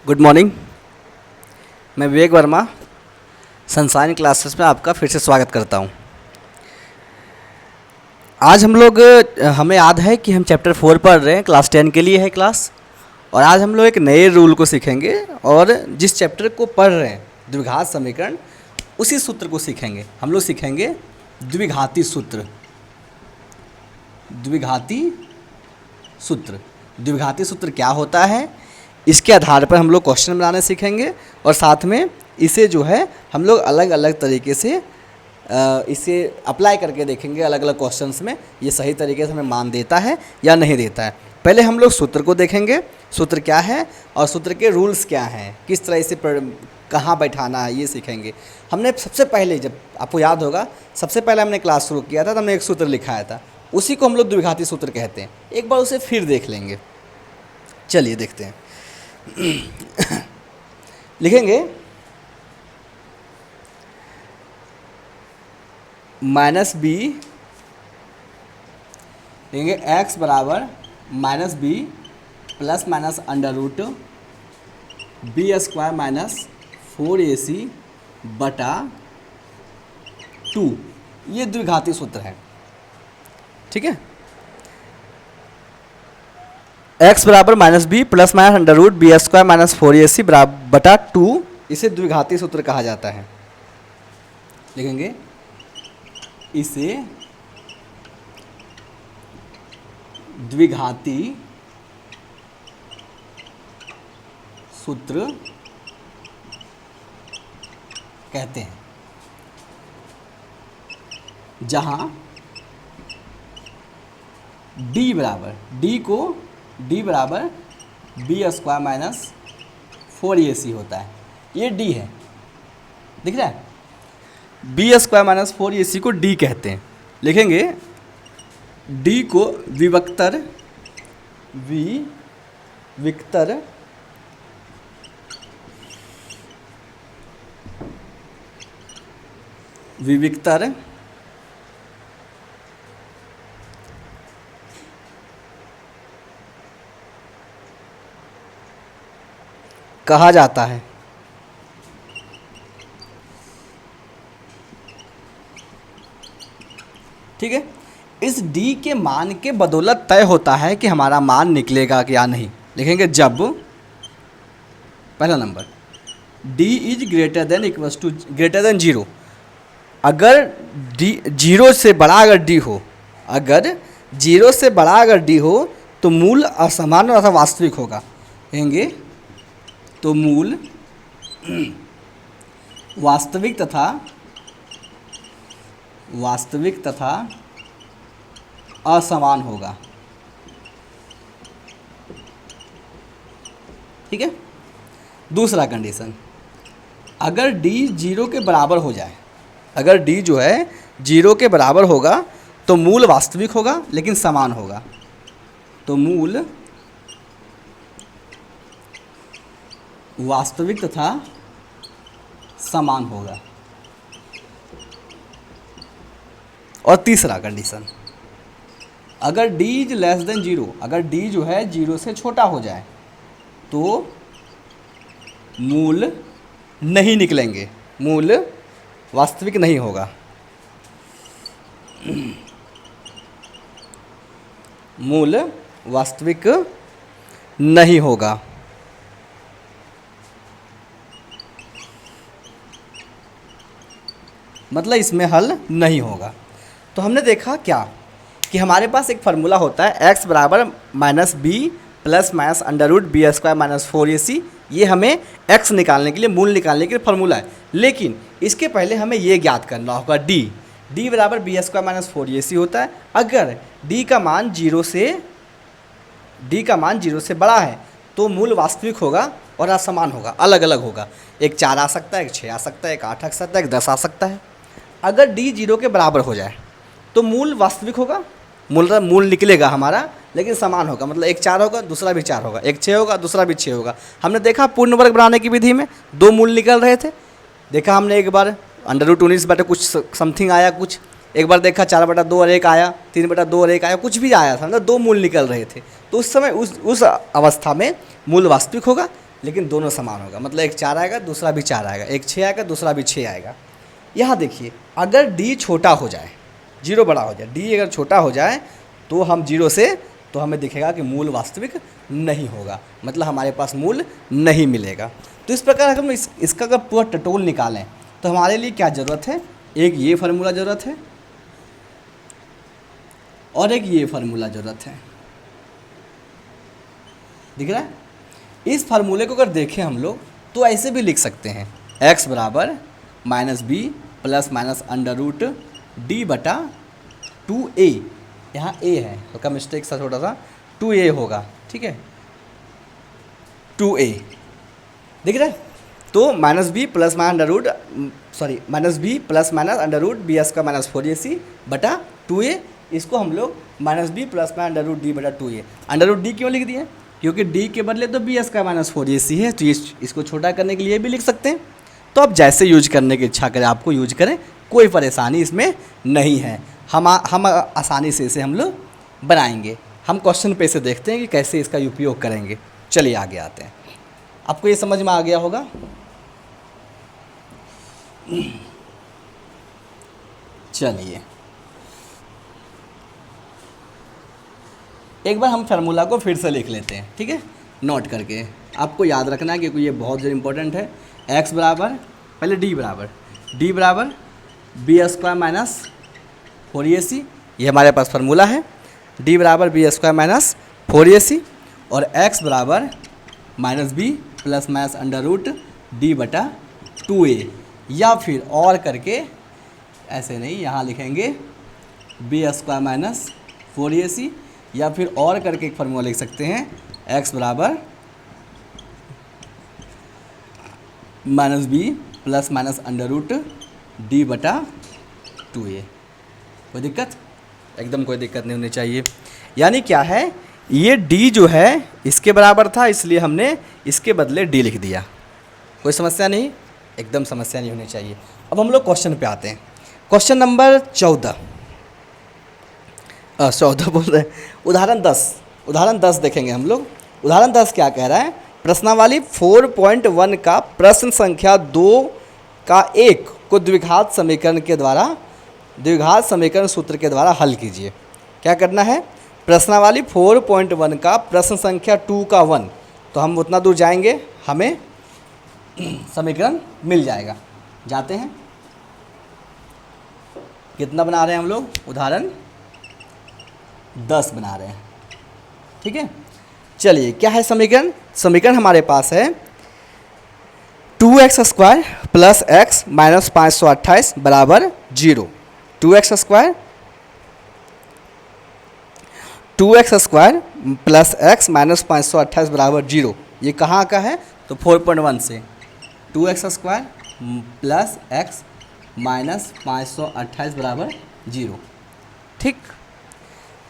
Good morning. मैं विवेक Verma sunshine classes में आपका फिर से स्वागत करता हूं। आज हमें याद है कि हम चैप्टर 4 पढ़ रहे हैं, क्लास 10 के लिए है क्लास। और आज हम लोग एक नए रूल को सीखेंगे और जिस चैप्टर को पढ़ रहे हैं द्विघात समीकरण, उसी सूत्र को सीखेंगे। हम लोग सीखेंगे द्विघाती सूत्र। द्विघाती सूत्र, द्विघाती सूत्र क्या होता है, इसके आधार पर हम लोग क्वेश्चन बनाने सीखेंगे और साथ में इसे जो है हम लोग अलग अलग तरीके से इसे अप्लाई करके देखेंगे अलग अलग क्वेश्चंस में, ये सही तरीके से हमें मान देता है या नहीं देता है। पहले हम लोग सूत्र को देखेंगे, सूत्र क्या है और सूत्र के रूल्स क्या हैं, किस तरह से कहाँ बैठाना है, ये सीखेंगे। हमने सबसे पहले, जब आपको याद होगा, सबसे पहले हमने क्लास शुरू किया था तो हमने एक सूत्र लिखाया था, उसी को हम लोग द्विघाती सूत्र कहते हैं। एक बार उसे फिर देख लेंगे। चलिए देखते हैं। लिखेंगे माइनस बी, लिखेंगे x बराबर minus B plus minus under root B square minus 4ac बटा 2। ये द्विघाती सूत्र है, ठीक है। x बराबर minus B plus minus under root B square minus 4ac बटा 2, इसे द्विघाती सूत्र कहा जाता है। लिखेंगे इसे द्विघाती सूत्र कहते हैं, जहां d बराबर बी स्क्वायर माइनस 4ac होता है। ये d है, दिख रहा है। बी स्क्वायर माइनस 4ac को d कहते हैं। लिखेंगे d को विविक्तर कहा जाता है। ठीक है, इस d के मान के बदौलत तय होता है कि हमारा मान निकलेगा कि या नहीं। लिखेंगे जब, पहला number, d is greater than 0। अगर d 0 से बड़ा अगर d हो, अगर 0 से बड़ा अगर d हो तो मूल असमान अथवा वास्तविक होगा। कहेंगे तो मूल वास्तविक तथा असमान होगा, ठीक है। दूसरा कंडीशन, अगर d 0 के बराबर हो जाए, अगर d जो है 0 के बराबर होगा तो मूल वास्तविक होगा लेकिन समान होगा। तो मूल वास्तविक तथा समान होगा। और तीसरा कंडीशन, अगर d इज लेस देन 0, अगर d जो है 0 से छोटा हो जाए तो मूल नहीं निकलेंगे, मूल वास्तविक नहीं होगा। मूल वास्तविक नहीं होगा। मतलब इसमें हल नहीं होगा। तो हमने देखा क्या कि हमारे पास एक फार्मूला होता है x बराबर minus B plus minus under root B square minus 4ac। ये हमें x निकालने के लिए, मूल निकालने के लिए फार्मूला है। लेकिन इसके पहले हमें ये ज्ञात करना होगा d बराबर बी स्क्वायर माइनस 4ac होता है। अगर d का मान 0 से बड़ा है तो मूल वास्तविक होगा और असमान होगा, अलग अलग होगा। एक 4 आ सकता है, एक 6 आ सकता है, एक 8 आ सकता है, एक 10 आ सकता है। अगर d 0 के बराबर हो जाए तो मूल वास्तविक होगा, मूल निकलेगा हमारा, लेकिन समान होगा। मतलब एक 4 होगा, दूसरा भी 4 होगा, एक 6 होगा, दूसरा भी 6 होगा। हमने देखा पूर्ण वर्ग बनाने की विधि में 2 मूल निकल रहे थे। देखा हमने एक बार अंडर रूट 19 बटे कुछ समथिंग आया, कुछ एक बार देखा 4/2 और 1 आया, 3/2 और 1 आया, कुछ भी आया था, मतलब 2 मूल निकल रहे थे। तो उस समय उस अवस्था में मूल वास्तविक होगा लेकिन दोनों समान होगा, मतलब एक 4 आएगा दूसरा भी 4 आएगा, एक 6 आएगा दूसरा भी 6 आएगा। यहाँ देखिए अगर d छोटा हो जाए, 0 बड़ा हो जाए, d अगर छोटा हो जाए तो हम 0 से, तो हमें दिखेगा कि मूल वास्तविक नहीं होगा, मतलब हमारे पास मूल नहीं मिलेगा। तो इस प्रकार अगर हम इसका अगर पूरा टटोल निकालें तो हमारे लिए क्या ज़रूरत है, एक ये फार्मूला ज़रूरत है और एक ये फार्मूला ज़रूरत है। दिख रहा है? इस फार्मूले को अगर देखें हम लोग तो ऐसे भी लिख सकते हैं, x बराबर minus B plus minus under root D बटा 2a, यहाँ a है हल्का मिस्टेक सा छोटा सा, 2a होगा, ठीक है, 2a। दिख रहा है? तो minus B plus minus under root, sorry minus B plus minus under root B square minus 4ac बटा 2a, इसको हम लोग minus B plus minus under root D बटा 2a। अंडर रूट डी क्यों लिख दिए? क्योंकि d के बदले तो बी स्क्वायर माइनस 4ac है, तो इसको छोटा करने के लिए भी लिख सकते हैं। तो अब जैसे यूज करने की इच्छा करें आपको यूज करें, कोई परेशानी इसमें नहीं है। हम आसानी से इसे हम लोग बनाएंगे। हम क्वेश्चन पे से देखते हैं कि कैसे इसका उपयोग करेंगे। चलिए आगे आते हैं। आपको ये समझ में आ गया होगा? चलिए एक बार हम फार्मूला को फिर से लिख लेते हैं, ठीक है, नोट करके। आपको याद रखना है क्योंकि ये बहुत ज़्यादा इंपॉर्टेंट है। x बराबर, पहले d बराबर बी स्क्वायर माइनस 4ac, ये हमारे पास फार्मूला है। d बराबर बी स्क्वायर माइनस 4ac और x बराबर minus B plus minus under root D बटा 2a, या फिर और करके ऐसे नहीं, यहाँ लिखेंगे बी स्क्वायर माइनस 4ac, या फिर और करके एक फार्मूला लिख सकते हैं x बराबर minus B plus minus under root D बटा 2a। कोई दिक्कत? एकदम कोई दिक्कत नहीं होनी चाहिए। यानी क्या है, ये d जो है इसके बराबर था, इसलिए हमने इसके बदले d लिख दिया। कोई समस्या नहीं, एकदम समस्या नहीं होनी चाहिए। अब हम लोग क्वेश्चन पे आते हैं। क्वेश्चन नंबर 14 बोल रहे हैं, उदाहरण 10 देखेंगे हम लोग। उदाहरण 10 क्या कह रहा है? प्रश्नावली 4.1 का प्रश्न संख्या 2 का 1 को द्विघात समीकरण सूत्र के द्वारा हल कीजिए। क्या करना है? प्रश्नावली 4.1 का प्रश्न संख्या 2 का 1, तो हम उतना दूर जाएंगे हमें समीकरण मिल जाएगा। जाते हैं, कितना बना रहे हैं हम लोग? उदाहरण 10 बना रहे हैं, ठीक है। चलिए क्या है समीकरण? समीकरण हमारे पास है 2x square plus x minus 528 बराबर 0। 2x square plus x minus 528 बराबर 0, ये कहाँ का है? तो 4.1 से 2x square plus x minus 528 बराबर 0। ठीक,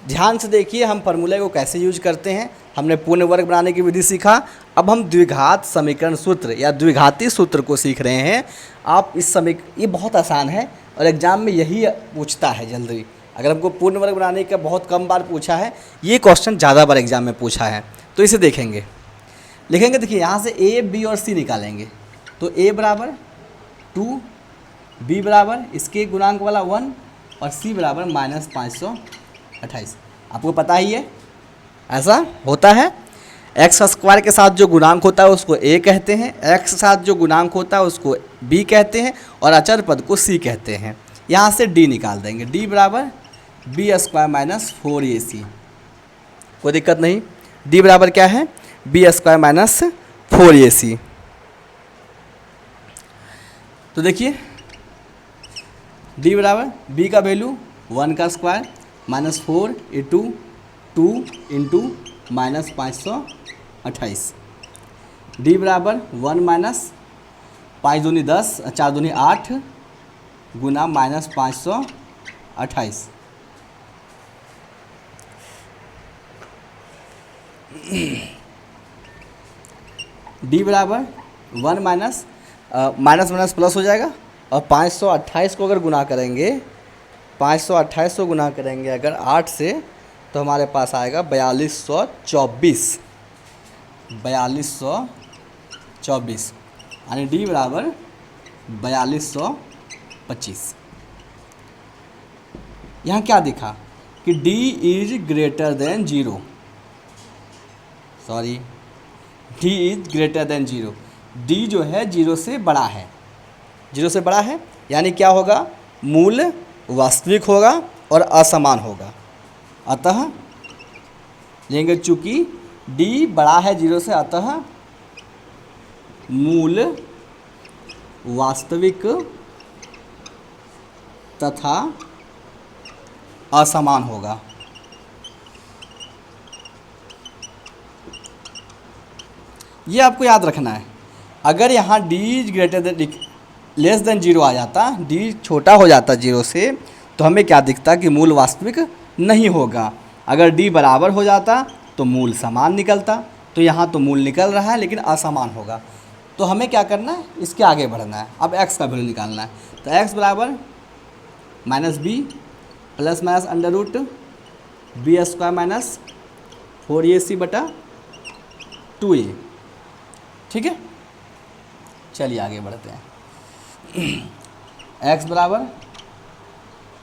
ध्यान से देखिए हम फार्मूले को कैसे यूज करते हैं। हमने पूर्ण वर्ग बनाने की विधि सीखा, अब हम द्विघात समीकरण सूत्र या द्विघाती सूत्र को सीख रहे हैं। आप इस ये बहुत आसान है और एग्जाम में यही पूछता है जल्दी। अगर हमको पूर्ण वर्ग बनाने का बहुत कम बार पूछा है, ये क्वेश्चन ज़्यादा बार एग्जाम में पूछा है, तो इसे देखेंगे, लिखेंगे। देखिए यहाँ से a, b और c निकालेंगे, तो a बराबर 2, b बराबर इसके गुणांक वाला 1 और c बराबर माइनस 528। आपको पता ही है ऐसा होता है। x स्क्वायर के साथ जो गुणांक होता है उसको a कहते हैं, x के साथ जो गुणांक होता है उसको b कहते हैं और अचर पद को c कहते हैं। यहाँ से d निकाल देंगे, d बराबर बी स्क्वायर माइनस 4ac। कोई दिक्कत नहीं, d बराबर क्या है? B square minus 4ac। तो देखिए d बराबर b का वैल्यू 1 का square minus 4 into 2 into minus 528। d बराबर 1 माइनस 5 दूनी 10, 4 दूनी 8 गुना माइनस 528। d बराबर 1 माइनस माइनस प्लस हो जाएगा और 528 को अगर गुना करेंगे, 528 को गुना करेंगे अगर 8 से, तो हमारे पास आएगा 4224। 24 यानी डी बराबर 4225। यहाँ क्या दिखा कि d is greater than 0, sorry d is greater than 0, d जो है 0 से बड़ा है, 0 से बड़ा है यानी क्या होगा, मूल वास्तविक होगा और असमान होगा। अतः लेंगे चूंकि d बड़ा है 0 से, अतः मूल वास्तविक तथा असमान होगा। ये आपको याद रखना है। अगर यहाँ d greater than less than 0 आ जाता, d छोटा हो जाता 0 से, तो हमें क्या दिखता कि मूल वास्तविक नहीं होगा। अगर d बराबर हो जाता तो मूल समान निकलता, तो यहाँ तो मूल निकल रहा है लेकिन असमान होगा। तो हमें क्या करना है, इसके आगे बढ़ना है। अब x का वैल्यू निकालना है, तो x बराबर -b plus minus under root B square minus 4ac बटा 2a। ठीक है, चलिए आगे बढ़ते हैं। x बराबर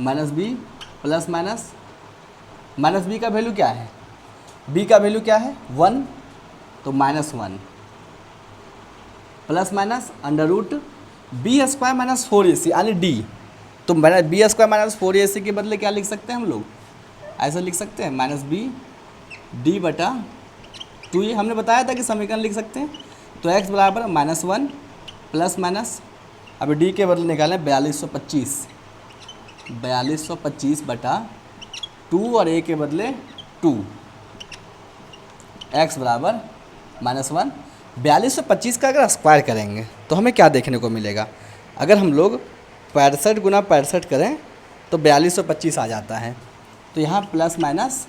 -b प्लस माइनस b का वैल्यू क्या है, b का वैल्यू क्या है 1, तो -1 plus minus under root B square minus 4ac यानी d। तो बी स्क्वायर माइनस 4ac के बदले क्या लिख सकते हैं हम लोग, ऐसा लिख सकते हैं -b d बटा 2a। हमने बताया था कि समीकरण लिख सकते हैं। तो x बराबर -1 प्लस माइनस, अब d के बदले निकालें 4225 बटा 2 और a के बदले 2, x बराबर -1। 4225 का अगर स्क्वायर करेंगे तो हमें क्या देखने को मिलेगा, अगर हम लोग 65 गुना 65 करें तो 4225 आ जाता है। तो यहाँ प्लस माइनस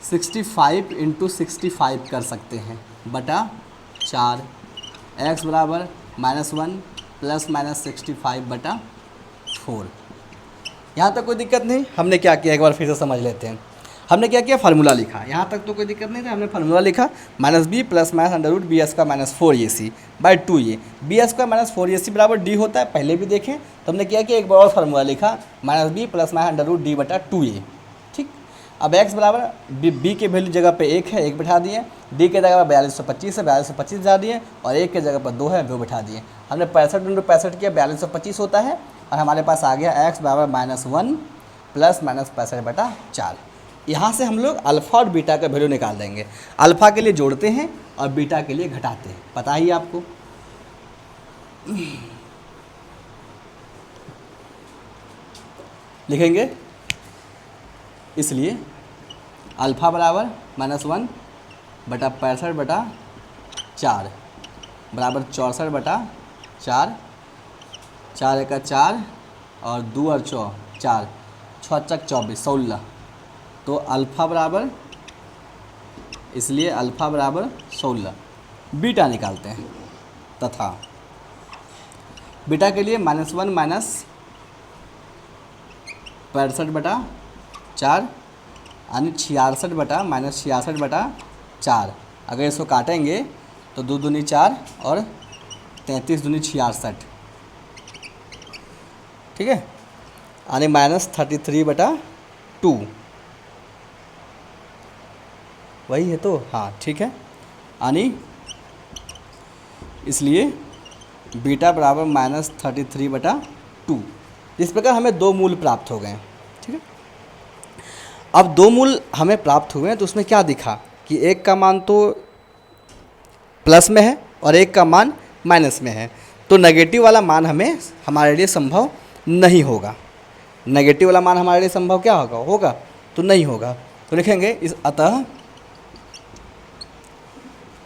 65 इंटू 65 कर सकते हैं बटा 4, x बराबर -1 प्लस माइनस 65 बटा 4। यहाँ तक कोई दिक्कत नहीं। हमने क्या किया, एक बार फिर से समझ लेते हैं। हमने क्या किया, फार्मूला लिखा। यहाँ तक तो कोई दिक्कत नहीं था। हमने फार्मूला लिखा -b plus minus under root B square minus 4ac by 2a। B square minus 4ac बराबर d होता है, पहले भी देखें। तो हमने क्या किया, एक बार और फार्मूला लिखा -b plus minus under root d बटा 2a। ठीक, अब x बराबर b के वैल्यू जगह पे 1 है, 1 बैठा दिए। d के जगह पर 4225 है, 4225 बैठा दिए, और 1 के जगह पर 2 है, 2 बैठा दिए। हमने 65 इंटू 65 किया, 4225 होता है। और हमारे पास आ गया x बराबर -1 प्लस माइनस 65 बटा 4। यहाँ से हम लोग अल्फ़ा और बीटा का वैल्यू निकाल देंगे। अल्फ़ा के लिए जोड़ते हैं और बीटा के लिए घटाते हैं, पता ही आपको। लिखेंगे, इसलिए अल्फ़ा बराबर -1 बटा 65 बटा 4 बराबर 64 बटा 4, 4 एका 4 और 2 और 4, 4 6 चक 24, 16। तो अल्फ़ा बराबर, इसलिए अल्फ़ा बराबर 16। बीटा निकालते हैं, तथा बीटा के लिए -1 माइनस 65 बटा 4 यानी 66 बटा माइनस 66 बटा 4। अगर इसको काटेंगे तो 2 दूनी 4 और 33 दूनी 66। ठीक है, यानी -33 बटा 2, वही है तो, हाँ ठीक है। यानी इसलिए बीटा बराबर -33 बटा 2। इस प्रकार हमें 2 मूल प्राप्त हो गए। ठीक है, अब 2 मूल हमें प्राप्त हुए हैं, तो उसमें क्या दिखा कि एक का मान तो प्लस में है और एक का मान माइनस में है। तो नेगेटिव वाला मान हमारे लिए संभव नहीं होगा। नेगेटिव वाला मान हमारे लिए संभव क्या होगा, तो नहीं होगा। तो लिखेंगे इस, अतः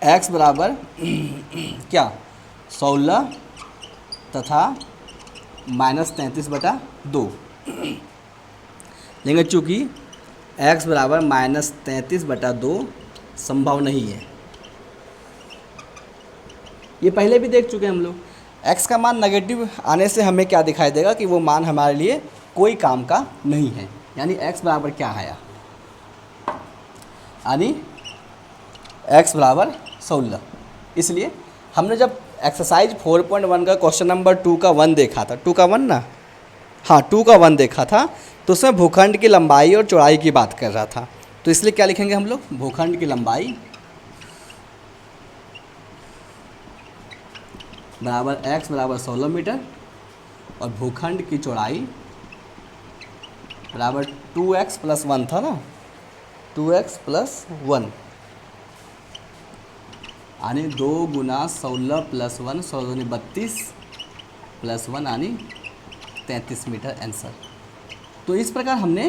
x बराबर क्या 16 तथा -33 बटा 2 लेंगे, चूँकि x बराबर -33 बटा 2 संभव नहीं है। ये पहले भी देख चुके हैं हम लोग। x का मान नेगेटिव आने से हमें क्या दिखाई देगा कि वो मान हमारे लिए कोई काम का नहीं है। यानी x बराबर क्या आया, यानी x बराबर 16। इसलिए हमने जब एक्सरसाइज 4.1 का क्वेश्चन नंबर 2 का 1 देखा था, 2 का 1 ना, हाँ 2 का 1 देखा था, तो उसमें भूखंड की लंबाई और चौड़ाई की बात कर रहा था। तो इसलिए क्या लिखेंगे हम लोग, भूखंड की लंबाई बराबर x बराबर 16 मीटर और भूखंड की चौड़ाई बराबर 2x + 1 था ना, 2x + 1 यानी 2 × 16 + 1, 16 × 32 + 1 यानी 33 मीटर आंसर। तो इस प्रकार हमने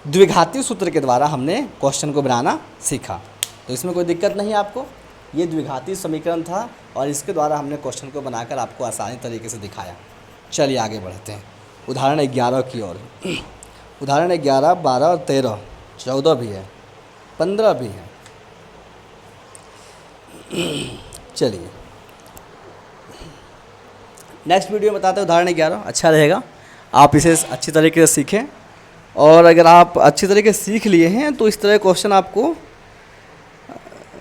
द्विघाती सूत्र के द्वारा हमने क्वेश्चन को बनाना सीखा। तो इसमें कोई दिक्कत नहीं है आपको, ये द्विघाती समीकरण था और इसके द्वारा हमने क्वेश्चन को बनाकर आपको आसानी तरीके से दिखाया। चलिए आगे बढ़ते हैं उदाहरण 11 की ओर। उदाहरण 11, 12 और 13, 14 भी है, 15 भी है। चलिए नेक्स्ट वीडियो में बताते हैं उदाहरण 11, अच्छा रहेगा, आप इसे अच्छी तरीके से सीखें। और अगर आप अच्छी तरीके से सीख लिए हैं तो इस तरह क्वेश्चन आपको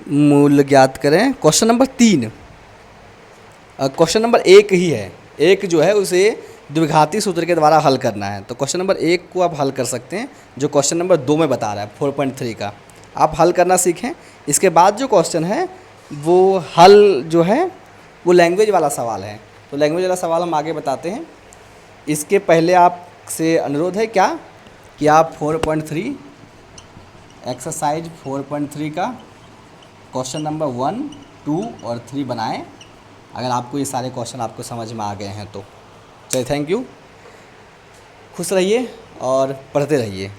मूल्य ज्ञात करें। क्वेश्चन नंबर 3, क्वेश्चन नंबर 1 ही है, एक जो है उसे द्विघाती सूत्र के द्वारा हल करना है। तो क्वेश्चन नंबर 1 को आप हल कर सकते हैं, जो क्वेश्चन नंबर 2 में बता रहा है 4.3 का, आप हल करना सीखें। इसके बाद जो क्वेश्चन है वो हल जो है वो लैंग्वेज वाला सवाल है, तो लैंग्वेज वाला सवाल हम आगे बताते हैं। इसके पहले आपसे अनुरोध है क्या कि आप 4.3 एक्सरसाइज 4.3 का क्वेश्चन नंबर 1, 2 और 3 बनाएं, अगर आपको ये सारे क्वेश्चन आपको समझ में आ गए हैं तो। चलिए थैंक यू, खुश रहिए और पढ़ते रहिए।